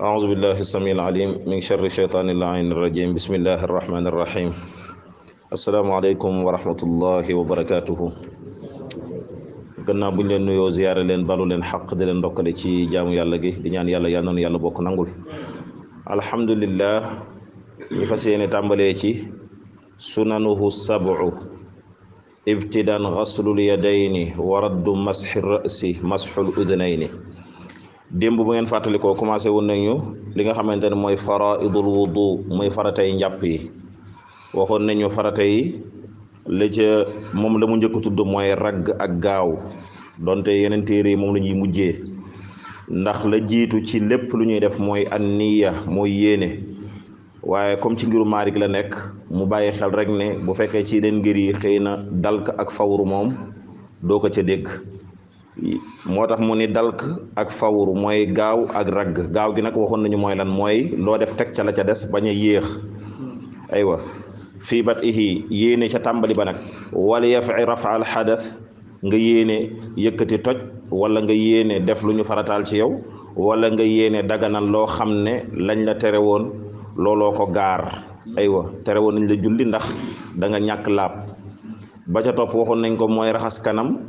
أعوذ بالله السميع العليم من شر الشيطان اللعين الرجيم بسم الله الرحمن الرحيم السلام عليكم ورحمة الله وبركاته gannaaw buñ leen nuyoo ziyaare leen balu leen xaq di leen ndokkale ci jaamu yàlla gi di ñaan yàlla yal na nu yàlla bokk nangul alhamdulillah ñu fas yéene tàmbalee ci sunanuhu sab'u ibtidan ghaslul yadayni wa raddu masxi ra'si masxul udunayni. démb bu ngeen fàttalikoo commencé woon nañu li nga xamante ne mooy faraidul wudu mooy faratay njàpp yi waxoon nañu farata yi la ca moom la mu njëkk tudd mooy ragg ak gaaw donte yeneen téere yi moom la ñuy mujjee ndax la jiitu ci lépp lu ñuy def mooy an niya mooy yéene waaye comme ci ngiru Maalik la nekk mu bàyyi xel rek ne bu fekkee ci den ngir yi xëy na dalk ak fawru moom doo ko ca dégg moo tax mu ni dalk ak fawru mooy gaaw ak ragg gaaw gi nag waxoon nañu mooy lan mooy loo def teg ca la ca des bañ a yéex aywa fii bat ihi yéene ca tàmbali ba nag wala yafi rafa al xadas nga yéene yëkkati toj wala nga yéene def lu ñu farataal ci yow wala nga yéene daganal loo xam ne lañ la tere woon looloo ko gaar aywa tere woon nañ la julli ndax da nga ñàkk laab ba ca topp waxoon nañ ko mooy raxas kanam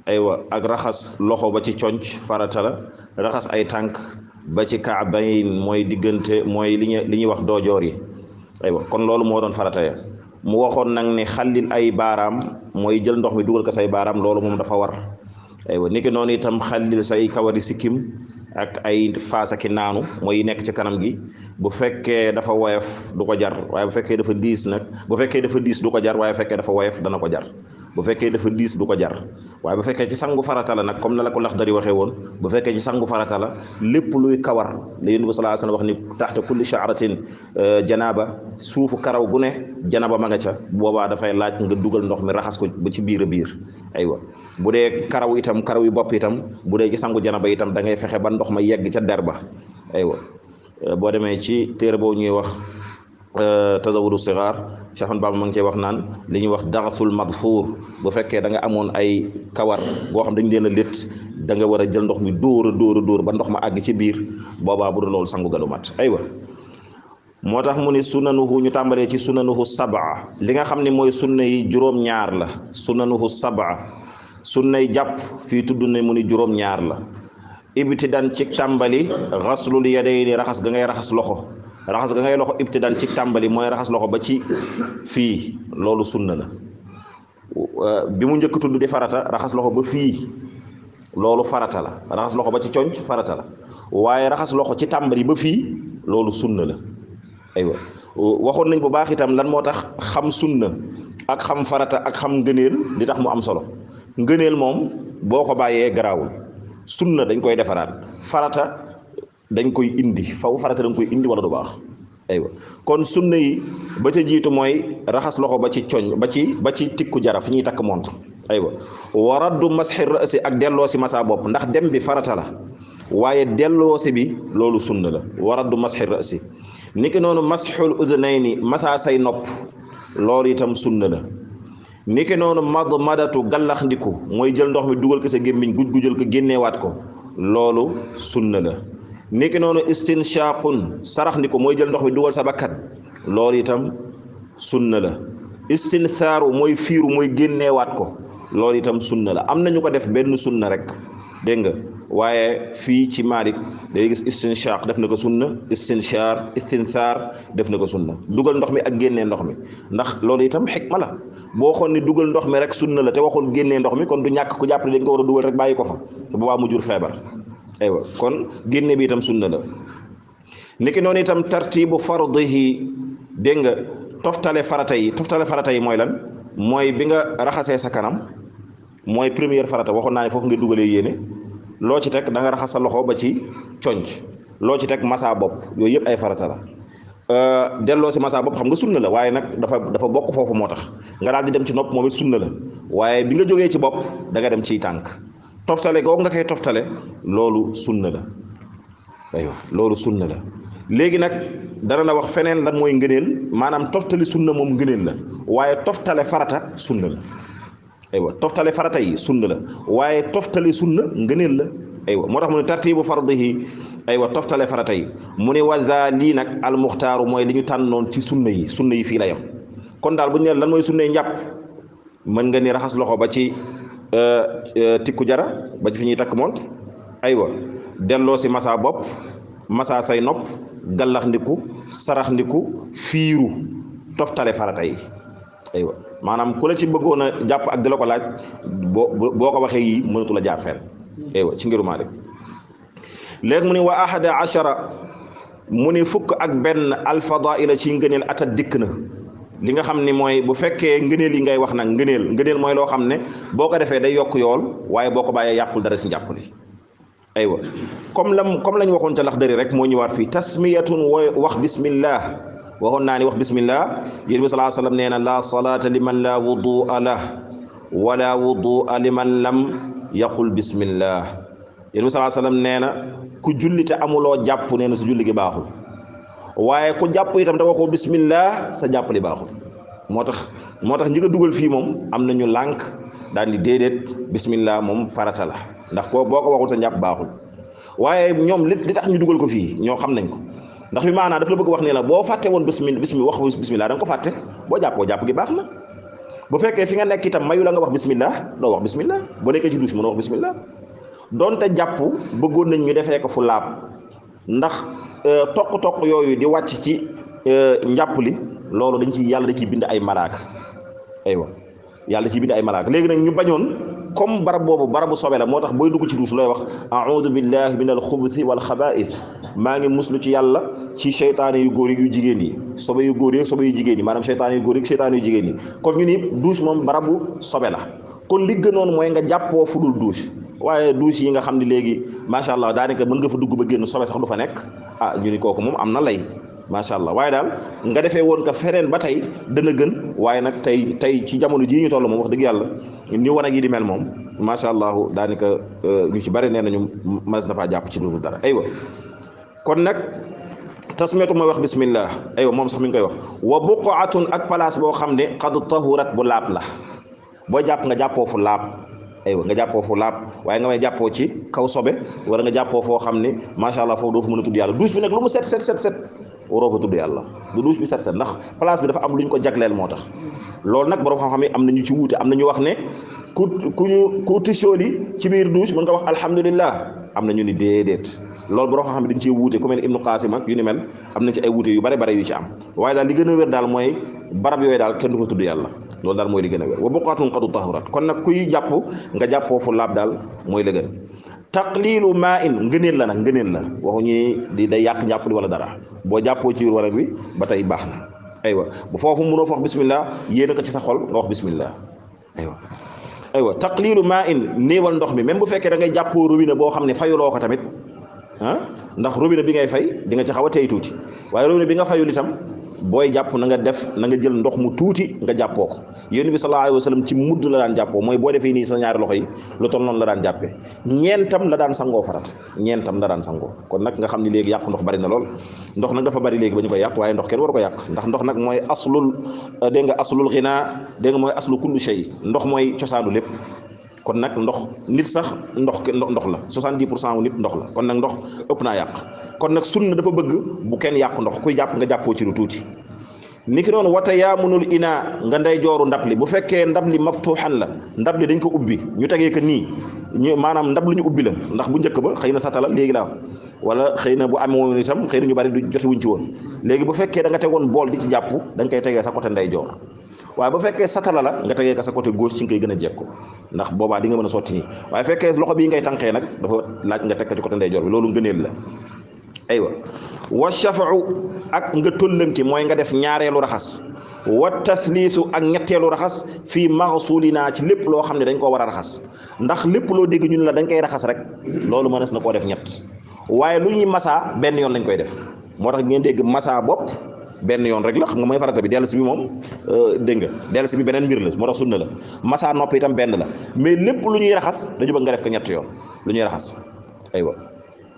aywa ak raxas loxo ba ci conc farata la raxas ay tànk ba ci kaabayn mooy diggante mooy li ñuy wax doojoor yi aywa kon loolu moo doon farata ya mu waxoon nag ni xallil ay baaraam mooy jël ndox mi dugal ko say baaraam loolu moom dafa war aywa niki noonu itam xallil say kawari sikkim ak ay faasaki naanu mooy nekk ci kanam gi bu fekkee dafa woyof du ko jar waaye bu fekkee dafa diis nag bu fekkee dafa diis du ko jar waaye bu fekkee dafa woyof dana ko jar bu fekkee dafa diis du ko jar waaye bu fekkee ci sangu farata la nag comme na la ko Laxdari waxee woon bu fekkee ci sangu farata la lépp luy kawar la Yonent bi sallallahu alayhi wasallam wax ni taxta kulli sha'ratin janaaba suufu karaw gu ne janaba ma nga ca boobaa dafay laaj nga dugal ndox mi raxas ko ba ci biir a biir aywa bu dee karaw itam karaw yu bopp itam bu dee ci sangu janaba itam da ngay fexe ba ndox ma yegg ca der ba aywa boo demee ci téere boobu ñuy wax tazawudu sigaar Cheikh Ahmad Bamba ma ngi cey wax naan li ñuy wax daxasul madfuur bu fekkee da nga amoon ay kawar boo xam dañ leen a létt da nga war a jël ndox mi dóor ba ndox ma àgg ci biir boobaa bu dul loolu sangu galu mat aywa moo tax mu ni sunanuhu ñu tàmbalee ci sunanuhu sab'a li nga xam ne mooy sunna yi juróom-ñaar la sunanuhu sab'a sunnay jàpp fii tudd ne mu ni juróom-ñaar la ibtidan ci tàmbali xaslul yadayni raxas ga ngay raxas loxo raxas ga ngay loxo ibtidan ci tàmbali mooy raxas loxo ba ci fii loolu sunna la bi mu njëkk tudd di farata raxas loxo ba fii loolu farata la raxas loxo ba ci conc farata la waaye raxas loxo ci tàmbali ba fii loolu sunna la aywa waxoon nañ bu baax itam lan moo tax xam sunna ak xam farata ak xam ngëneel di tax mu am solo ngëneel moom boo ko bàyyee garaawul sunna dañ koy defaraat farata dañ koy indi faw farata dañ koy indi wala du baax aywa kon sunna yi ba ca jiitu mooy raxas loxo ba ci coñ ba ci tikku jara fi ñuy takk montre aywa wa raddu masxi ra'si ak delloo si masa bopp ndax dem bi farata la waaye delloo si bi loolu sunna la wa raddu masxi ra'si niki noonu masxul udunayni masa say nopp loolu itam sunna la niki noonu madatu gallax ndiku mooy jël ndox mi dugal ko sa gémmiñ gujjal ko génneewaat ko loolu sunna la niki noonu istinshaqun sarax ndiku mooy jël ndox mi dugal sa bakkat loolu itam sunna la istinthaaru mooy fiiru mooy génneewaat ko loolu itam sunna la am nañu ko def benn sunna rek dégg nga waaye fii ci Maalik day gis istinshaq def na ko sunna istinshar istinthaar def na ko sunna dugal ndox mi ak génnee ndox mi ndax loolu itam xikma la boo xoon ni dugal ndox mi rek sunna la te waxul génnee ndox mi kon du ñàkk ku jàpp ne dañ ko war a dugal rek bàyyi ko fa te boobaa mu jur feebar aywa kon génne bi itam sunna la niki noonu itam tartibu fardihi dégg nga toftale farata yi mooy lan mooy bi nga raxasee sa kanam mooy première farata waxoon naa ne foofu nga dugalee yéene loo ci teg da nga raxas sa loxo ba ci conc loo ci teg masa bopp yooyu yëpp ay farata la delloo si masa bopp xam nga sunna la waaye nag dafa bokk foofu moo tax nga daal di dem ci nopp moom it sunna la waaye bi nga jógee ci bopp da nga dem ciy tànk toftale googu nga koy toftale loolu sunna la aywa loolu sunna la léegi nag dana la wax feneen lan mooy ngëneel maanaam toftali sunna moom ngëneel la waaye toftale farata sunna la aywa toftale farata yi sunna la waaye toftale sunna ngëneel la aywa moo tax mu ne tartibu fardihi aywa toftale farata yi mu ne waza lii nag almuxtaaru mooy li ñu tànnoon ci sunna yi fii la yam kon daal bu ñu ne lan mooy sunna yi njàpp mën nga ni raxas loxo ba ci tikku jara ba ci fi ñuy takk montre aywa delloo si masa bopp masa say nopp gallax ndiku sarax ndiku fiiru toftale farata yi aywa maanaam ku la ci bëggoon a jàpp ak di la ko laaj boo ko waxee yi mënatu la jaar fenn aywa ci ngiru Maalik léegi mu ne wa ahada achara mu ne fukk ak benn alfadaila ci ngëneel atat dikk na li nga xam ni mooy bu fekkee ngëneel yi ngay wax nag ngëneel mooy loo xam ne boo ko defee day yokk yool waaye boo ko bàyyee yàqul dara si njàpp li aywa comme lañ waxoon ca Laxdari rek moo ñëwaat fii tasmiyatun wax bismillah waxoon naa ni wax bismillah yéen bi sallallahu alayhi wasallam nee na la salata liman la wudua lah wala wudua liman lam yaqul bismillah yéen bi sallallahu alayhi wasallam nee na ku julli te amuloo jàpp nee na sa julli gi baaxul waaye ku jàpp itam te waxoo bismillah sa jàpp li baaxul moo tax ñi nga dugal fii moom am nañu lànk daal di déedéet bismillah moom farata la ndax boo ko waxul sa njàpp baaxul waaye ñoom li tax ñu dugal ko fii ñoo xam nañ ko ndax bi maanaam daf la bëgg wax ne la boo fàtte woon wax bismillah da nga ko fàtte boo jàpp gi baax na bu fekkee fi nga nekk itam mayu la nga wax bismillah doo wax bismillah boo nekkee ci douche mën a wax bismillah donte jàpp bëggoon nañ ñu defee ko fu laab ndax toq yooyu di wàcc ci njàpp li loolu yàlla da ciy bind ay malaaka aywa yàlla ci bind ay malaaka léegi nag ñu bañoon comme barab boobu barabu sobe la moo tax booy dugg ci duus looy wax a'udhu billahi minal xubuthi wal xabaa'ith maa ngi muslu ci yàlla ci seytaane yu góor yi yu jigéen yi sobe yu góor yi sobe yu jigéen yi maanaam seytaane yu góor yi seytaane yu jigéen yi kon ñu ni douche moom barabu sobe la kon li gënoon mooy nga jàppoo fu dul douche waaye douche yi nga xam ne léegi macha allah daanaka mën nga fa dugg ba génn sobe sax du fa nekk ñu ni kooku moom am na lay macha allah waaye daal nga defee woon ko feneen ba tey dana gën waaye nag tey ci jamono jii ñu toll moom wax dëgg yàlla ni wanag yi di mel moom macha allah daanaka ñu ci bari nee nañu mas na faa jàpp ci dul dara aywa kon nag tasmiyatu mooy wax bismillah aywa moom sax mi ngi koy wax wa buqatun ak place boo xam ne qad tahurat bu laab la boo jàpp nga jàppoo fu laab aywa nga jàppoo fu laab waaye nga may jàppoo ci kaw sobe wala nga jàppoo foo xam ne macha allah foofu doo fa mën a tudd yàlla douche bi nag lu mu set waroo fa tudd yàlla du douche bi set ndax place bi dafa am lu ñu ko jagleel moo tax loolu nag borom xam-xam yi am nañu ci wuute am nañu wax ne ku tisooli ci biir douche mën nga wax alhamdulillah am na ñu ni déedéet loolu borom xam-xam yi dañ cee wuute ku mel ne Ibnu Qaasim ak yu ni mel am na ci ay wuute yu bare yu ci am waaye daal li gën a wér daal mooy barab yooyu daal kenn du fa tudd yàlla loolu daal mooy li gën a wér wa buqatun qad tahurat kon nag kuy jàpp nga jàppoo fu laab daal mooy la gën taqlilu maa in ngëneel la waxuñu day yàq njàpp li wala dara boo jàppoo ci biir wanag bi ba tey baax na aywa bu foofu mënoo fa wax bismillah yéena ko ci sa xol nga wax bismillah aywa taqlilu maa in néewal ndox mi même bu fekkee da ngay jàppoo robinet boo xam ne fayuloo ko tamit ndax robinet bi ngay fay di nga ci xaw a tey tuuti waaye robinet bi nga fayul itam booy jàpp na nga jël ndox mu tuuti nga jàppoo ko yonent bi sallallahu alayhi wa sallam ci mudd la daan jàppoo mooy boo defee nii sa ñaari loxo yi lu toll noonu la daan jàppee ñeentam la daan sangoo farata kon nag nga xam ni léegi yàq ndox bari na lool ndox nag dafa bari léegi ba ñu koy yàq waaye ndox kenn waru ko yàq ndax ndox nag mooy aslul ghina mooy aslu kulli shay ndox mooy cosaanu lépp kon nag ndox nit sax ndox la 70% wu nit ndox la kon nag ndox ëpp naa yàq kon nag sunna dafa bëgg bu kenn yàq ndox kuy jàpp nga jàppoo ci lu tuuti niki noonu wata yaamunul ina nga nday jooru ndab li bu fekkee ndab li maftuuxan la ndab li dañ ko ubbi ñu tegee ko nii maanaam ndab lu ñu ubbi la ndax bu njëkk ba xëy na satala léegi laa wala xëy na bu amoon itam xëy na ñu bari du jote wuñ ci woon léegi bu fekkee da nga tegoon bool di ci jàpp da nga koy tegee sa côté nday joor waaye bu fekkee satala la nga tegee ko sa côté gauche ci nga koy gën a jekko ndax boobaa di nga mën a sotti nii waaye fekkee loxo bii ngay tànqee nag dafa laaj nga teg ko ci côté nday joor bi loolu ngëneel la aywa wa shafa'u ak nga tóllanti mooy nga def ñaareelu raxas wa tasliisu ak ñetteelu raxas fii maxsulinaa ci lépp loo xam ne dañ koo war a raxas ndax lépp loo dégg ñun la dañ koy raxas rek loolu mënees na koo def ñett waaye lu ñuy masaa benn yoon lañ koy def moo tax ngeen dégg masaa bopp benn yoon rek la xam nga mooy farata bi dellusi bi moom dégg nga dellusi bi beneen mbir la moo tax sunna la masaa nopp itam benn la mais lépp lu ñuy raxas dañu bëgg nga def ko ñett yoon lu ñuy raxas aywa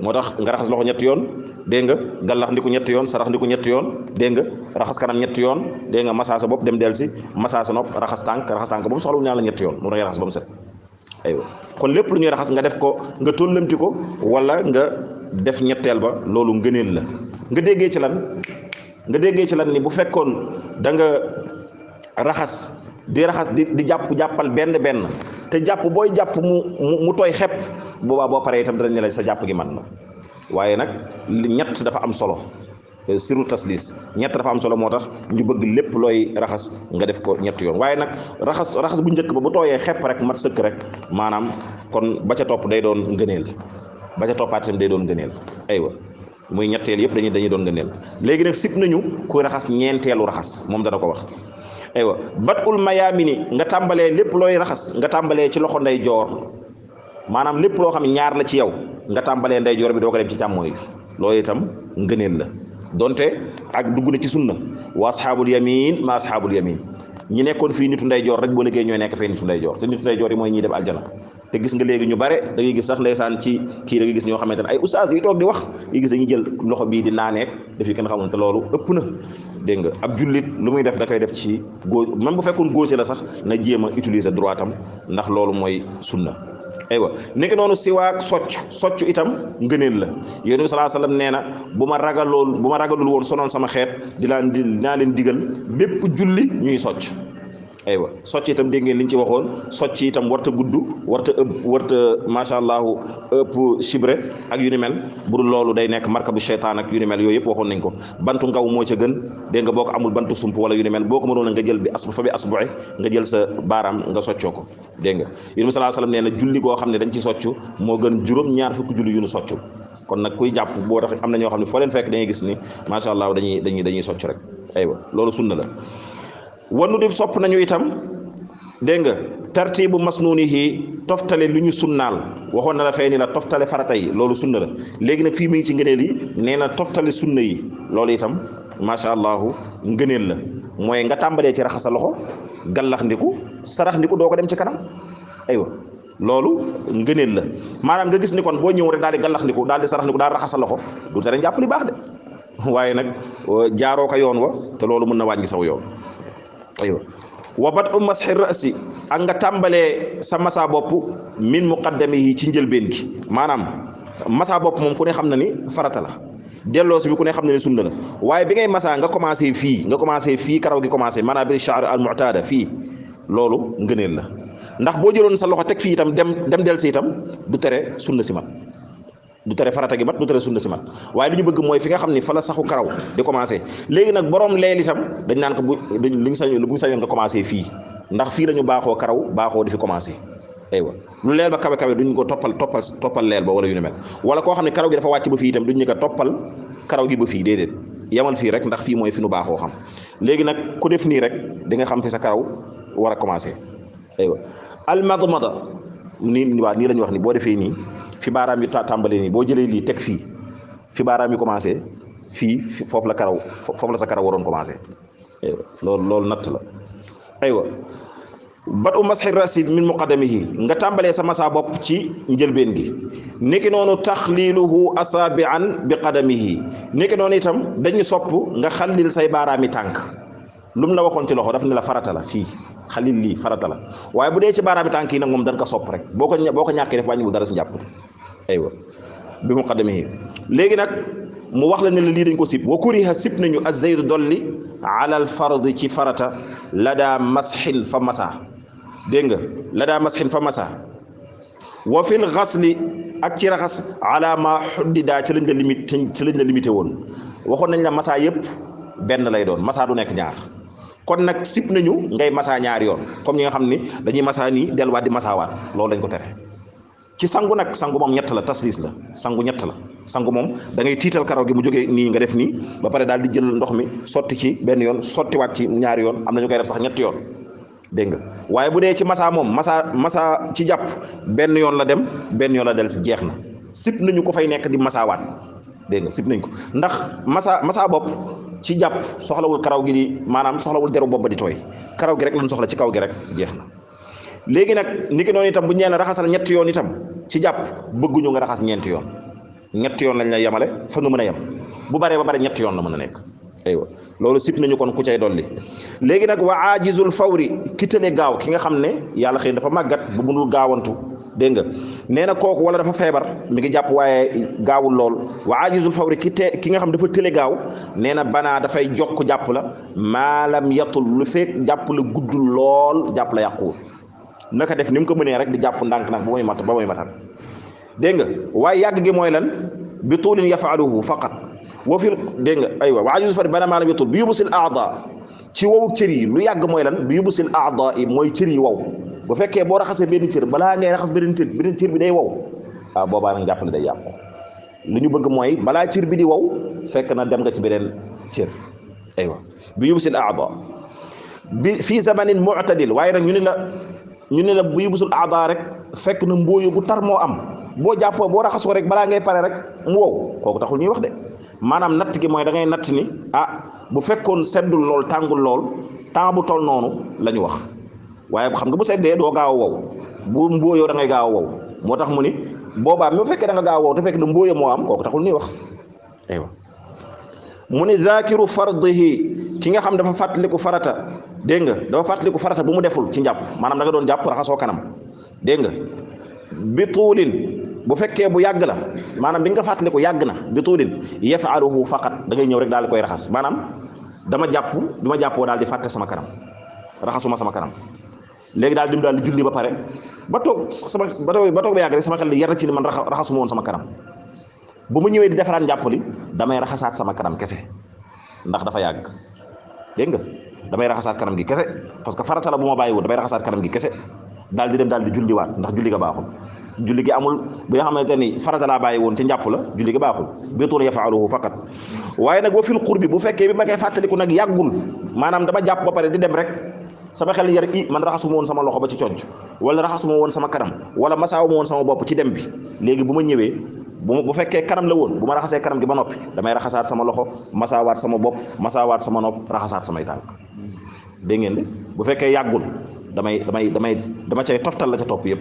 moo tax nga raxas loxo ñetti yoon dégg nga gallax ndiku ñetti yoon sarax ndiku ñetti yoon dégg nga raxas kanam ñetti yoon dégg nga masaa sa bopp dem dellu si masaa sa nopp raxas tànk ba mu soxla wu ñaan la ñetti yoon mu ngay raxas ba mu set aywa kon lépp lu ñuy raxas nga def ko nga tóllamti ko wala nga def ñetteel ba loolu ngëneel la. nga déggee ci lan ni bu fekkoon da nga raxas di jàppal benn te jàpp booy jàpp mu tooy xepp boobaa boo paree itam danañ ne la sa jàpp gi man na. waaye nag ñett dafa am solo siru taslis ñett dafa am solo moo tax ñu bëgg lépp looy raxas nga def ko ñett yoon. waaye nag raxas bu njëkk ba bu tooyee xepp rek mat sëkk rek maanaam kon ba ca topp day doon ngëneel ba ca toppaat itam day doon ngëneel. aywa muy ñetteel yëpp dañuy doon ngëneel. léegi nag sib nañu kuy raxas ñeenteelu raxas moom dana ko wax. aywa batul mayaamini nga tàmbalee lépp looy raxas nga tàmbalee ci loxo nday joor maanaam lépp loo xam ne ñaar la ci yow nga tàmbalee nday joor bi doo ko dem ci càmmooy bi loolu itam ngëneel la. donte ak dugg na ci sunna wa ashaabul yamin ma ashaabul yamin ñi nekkoon fii nitu nday joor rek boo liggéey ñooy nekk fee nitu nday joor te nitu nday joor yi mooy ñiy dem aljana. te gis nga léegi ñu bare da ngay gis sax ndeysaan ci kii da ngay gis ñoo xamante ne ay ustaas yi toog di wax yi gis dañuy jël loxo bii di naaneek daf yi kenn xamul te loolu ëpp na. dégg nga ab jullit lu muy def da koy def ci góos même bu fekkoon gauche la sax na jéem a utiliser droitam ndax loolu mooy sunna. aywa nekk noonu siwaak socc itam ngëneel la. yonent bi sallallahu alayhi wasallam nee na bu ma ragalul woon sonoon sama xeet dinaa leen digal bépp julli ñuy socc. aywa socc itam dégg ngeen li ñu ci waxoon socc itam warta gudd warta macha allah ëpp chibre ak yu ni mel bu dul loolu day nekk marka bu seytaan ak yu ni mel yooyu yëpp waxoon nañ ko. bantu ngaw moo ca gën dégg nga boo ko amul bantu sump wala yu ni mel boo ko mënoon nga jël bi asbu'i nga jël sa baaraam nga soccoo ko dégg nga. Yonent bi sallallahu alayhi wasallam nee na julli goo xam ne dañ ci socc moo gën juróom-ñaar fukki julli yu nu socc. kon nag kuy jàpp boo tax am na ñoo xam ne foo leen fekk dañuy gis ni macha allah dañuy socc rek. aywa loolu sunna la. wanu di sopp nañu itam dégg nga tartibu masnunihi toftale lu ñu sunnaal waxoon na la fay ni la toftale farata yi loolu sunna la. léegi nag fii mi ngi ci ngëneel yi nee na toftale sunna yi loolu itam macha allah ngëneel la. mooy nga tàmbalee ci raxasa loxo gallax ndiku sarax ndiku doo ko dem ci kanam. aywa loolu ngëneel la maanaam nga gis ni kon boo ñëw rek daal di gallax ndiku daal di sarax ndiku daal raxasa loxo du tere njàpp li baax de waaye nag jaaroo ko yoon wa te loolu mën na wàññi saw yoon. aywa wa bat masxi rasi ak nga tàmbalee sa masa bopp min muqaddamihi ci njëlbeen gi maanaam masa bopp moom ku ne xam na ni farata la delloo si bi ku ne xam na ni sunna la. waaye bi ngay masa nga commencé fii karaw gi commencé maanaam bi sha'r al mu'tada fii loolu ngëneel la. ndax boo jëloon sa loxo teg fii itam dem del si itam du tere sunna si mat du tere farata gi mat du tere sunna si mat waaye li ñu bëgg mooy fi nga xam ni fa la saxu karaw di commencé. léegi nag borom leel itam dañ naan ko bu ñu sañoon nga commencé fii ndax fii lañu baaxoo karaw baaxoo di fi commencé. aywa lu leel ba kawe duñ ko toppal leel ba wala yu ne mel wala koo xam ne karaw gi dafa wàcc ba fii itam duñ ñu ko toppal karaw gi ba fii déedéet yamal fii rek ndax fii mooy fi nu baaxoo xam. léegi nag ku def nii rek di nga xam fi sa karaw war a commencé. aywa almadmada nii waa nii la ñu wax ni boo defee nii fi baaraam yi tàmbalee nii boo jëlee lii teg fii fi baaraam yi commencé fii foofu la sa karaw waroon commencé. aywa loolu natt la. aywa bat masxi rasi min muqaddamihi nga tàmbalee sa masa bopp ci njëlbeen gi. niki noonu taxliluhu asabi'an bi qadamihi niki noonu itam dañu sopp nga xallil say baaraami tànk. lu mu la waxoon ci loxo daf ne la farata la fii xalil lii farata la waaye bu dee ci baaraami tànk yi nag moom dañ ko sopp rek boo ko ñàkkee def wàññiwul dara si njàpp. aywa bi muqaddamihi léegi nag mu wax la ne la lii dañ ko sib wa kuriha sib nañu az-zaydu dolli ala al fard ci farata la daa masxin fa masa dégg nga la daa masxin fa masa wa fil xasli ak ci raxas ala ma xuddida ci lañ la limité woon waxoon nañ la masa yëpp benn lay doon masa du nekk ñaar. kon nag sib nañu ngay masa ñaari yoon comme ñi nga xam ni dañuy masa nii delluwaat di masawaat loolu dañ ko tere. ci sangu nag sangu moom ñett la taslis la sangu ñett la sangu moom da ngay tiital karaw gi mu jógee nii nga def nii ba pare daal di jël ndox mi sotti ci benn yoon sottiwaat ci ñaari yoon am na ñu koy def sax ñetti yoon dégg nga waaye bu dee ci masa moom masa ci jàpp benn yoon la dem benn yoon la del si jeex na sib nañu ko fay nekk di masawaat dégg nga sib nañ ko ndax masa bopp ci jàpp soxlawul karaw gi di maanaam soxlawul deru bopp ba di tooy karaw gi rek lañ soxla ci kaw gi rek jeex na. léegi nag niki noonu itam bu ñu nee raxasal ñetti yoon itam ci jàpp bëgguñu nga raxas ñeenti yoon ñetti yoon lañ lay yemale fa nga mën a yem bu baree ba bare ñetti yoon la mën a nekk. aywa loolu sib nañu kon ku cay dolli. léegi nag wa aajizul fawri ki tële gaaw ki nga xam ne yàlla xëy dafa màggat bu mënul gaawantu dégg nga nee na kooku wala dafa feebar mi ngi jàpp waaye gaawul lool wa ajizul fawri ki nga xam dafa tële gaaw nee na banaa dafay jokk jàpp la maalam yatul lu fekk jàpp la guddul lool jàpp la yàquwul naka def ni mu ko mënee rek di jàpp ndànk-ndànk ba muy matal dégg nga waaye yàgg gi mooy lan bi tuulin yafaaluhu faqat wa fil dégg nga aywa wa ajizul fawri banaa maalam yatul bi yubusil aada ci wowu cër yi lu yàgg mooy lan bi yubusil aada yi mooy cër yi wow bu fekkee boo raxasee benn cër balaa ngay raxas beneen cër bi day wow waaw boobaa nag jàpp ne day yàqu li ñu bëgg mooy balaa cër bi di wow fekk na dem nga ci beneen cër aywa bi yubusil aada bi fii zamanin mu'tadil waaye nag ñu ne la bu yubusul aada rek fekk na mbooyu bu tar moo am boo jàppoo boo raxasoo rek balaa ngay pare rek mu wow kooku taxul ñuy wax de maanaam natt gi mooy da ngay natt ni bu fekkoon seddul lool tàngul lool temps bu toll noonu la ñu wax waaye xam nga bu seddee doo gaaw a wow bu mbooyoo da ngay gaaw a wow moo tax mu ni boobaa même fekkee da nga gaaw a wow te fekk na mbooyo moo am kooku taxul ñuy wax aywa mu ni zakiru fardihi ki nga xam dafa fàttaliku farata dégg nga dafa fàttaliku farata bu mu deful ci njàpp maanaam da nga doon jàpp raxasoo kanam dégg nga bi tuulin bu fekkee bu yàgg la maanaam bi nga fàttaliku yàgg na bi tuulin yafaaluhu faqat da ngay ñëw rek daal di koy raxas maanaam dama jàpp bi ma jàppoo daal di fàtte sama kanam raxasuma sama kanam léegi daal dim daal di julli ba pare ba toog ba yàgg rek sama xel li yar ci ni man raxasuma woon sama kanam bu mu ñëwee di defaraat njàpp li damay raxasaat sama kanam kese ndax dafa yàgg dégg nga damay raxasaat kanam gi kese parce que farata la bu ma bàyyiwul damay raxasaat kanam gi kese daal di dem daal di julliwaat ndax julli ga baaxul julli gi amul bi nga xamante ni farata laa bàyyi woon ci njàpp la julli gi baaxul bitul yafaaluhu faqat waaye nag wa fil qurbi bu fekkee bi ma koy fàttaliku nag yàggul maanaam dama jàpp ba pare di dem rek sama xel yar man raxasuma woon sama loxo ba ci conc wala raxasuma woon sama kanam wala masaawuma woon sama bopp ci dem bi léegi bu ma ñëwee bu fekkee kanam la woon bu ma raxasee kanam gi ba noppi damay raxasaat sama loxo masaawaat sama bopp masaawaat sama nopp raxasaat samay tànk dégg ngeen de bu fekkee yàggul dama cay toftal la ca topp yëpp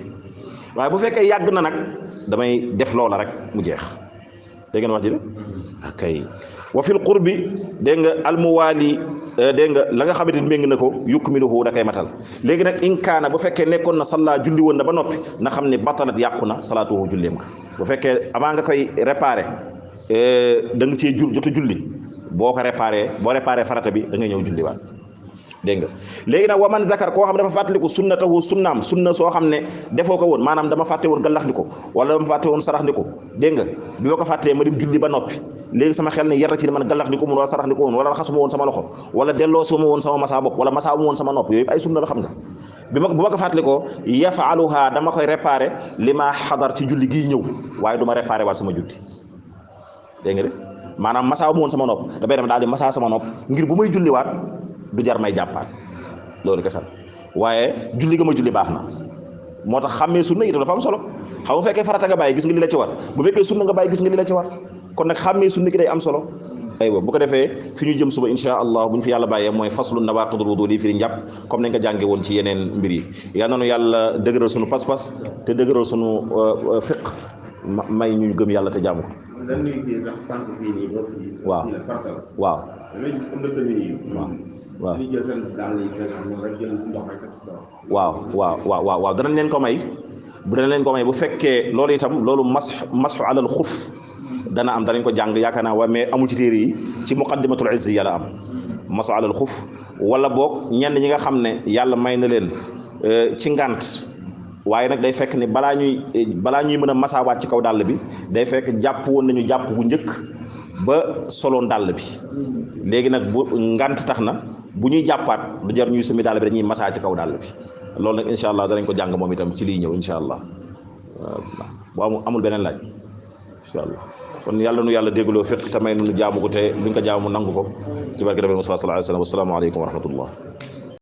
waaye bu fekkee yàgg na nag damay def loola rek mu jeex dégg ngeen wax ji de akay wa fil qurbi dégg nga almuwaali dégg nga la nga xamante ni méng na ko yukmiluhu da koy matal léegi nag in kaana bu fekkee nekkoon na salla julli woon na ba noppi na xam ne batalat yàqu na salaatuhu julleem nga bu fekkee avant nga koy réparé da nga cee jotu julli boo ko réparé farata bi da ngay ñëw julli waat dégg nga léegi nag wa man zakar koo xam dafa fàttaliku sunnatahu sunnaam sunna soo xam ne defoo ko woon maanaam dama fàtte woon gallax ndi ko wala dama fàtte woon sarax ndi ko dégg nga bi ma ko fàttee ma dem julli ba noppi léegi sama xel ne yar ci ne man gallax ndi ko woon wala sarax ndi ko woon wala raxasuma woon sama loxo wala delloo suma woon sama masaa bopp wala masaa woon sama nopp yooyu ay sunna la xam nga bu ma ko fàttalikoo yafaaluha dama koy réparé li ma xadar ci julli gii ñëw waaye du ma réparé waat sama julli dégg nga de maanaam masaa woon sama nopp damay dem daal di masaa sama nopp ngir bu may julliwaat du jar may jàppaat loolu kesal waaye julli ga ma julli baax na moo tax xàmmee sunna itam dafa am solo xam bu fekkee farata nga bàyyi gis nga li la ci war bu fekkee sunna nga bàyyi gis nga li la ci war kon nag xàmmee sunna gi day am solo aywa bu ko defee fi ñu jëm suba insha allah bu ñu fi yàlla bàyyee mooy faslu nawaqidul wudu lii firi njàpp comme nañ ko jànge woon ci yeneen mbir yi yal nañu yàlla dëgëral sunu pas-pas te dëgëral sunu fiq may ñu gëm yàlla te jaamu ko waaw waaw waaw danañ leen ko may bu fekkee loolu itam loolu masxu alal xuf dana am danañ ko jàng yaakaar naa waaye mais amul ci téere yi ci muqaddimatul izzi yàlla am masxu alal xuf wala boog ñenn ñi nga xam ne yàlla may na leen ci ngànt waaye nag day fekk ni balaa ñuy mën a masaawaat ci kaw dàll bi day fekk jàpp woon nañu jàpp bu njëkk ba soloon dàll bi léegi nag bu ngant tax na bu ñuy jàppaat du jar ñuy sumi dàll bi dañuy masaa ci kaw dàll bi loolu nag incha allah danañ ko jàng moom itam ci liy ñëw incha allah bu amul beneen laaj incha allah kon yàlla nu yàlla déggloo fiq te may nu jaamu ko te luñ ko jaamu nangu ko ci barke Nabi Muhammad sallallahu alayhi wa sallam. Assalaamu aleykum wa rahmatullah.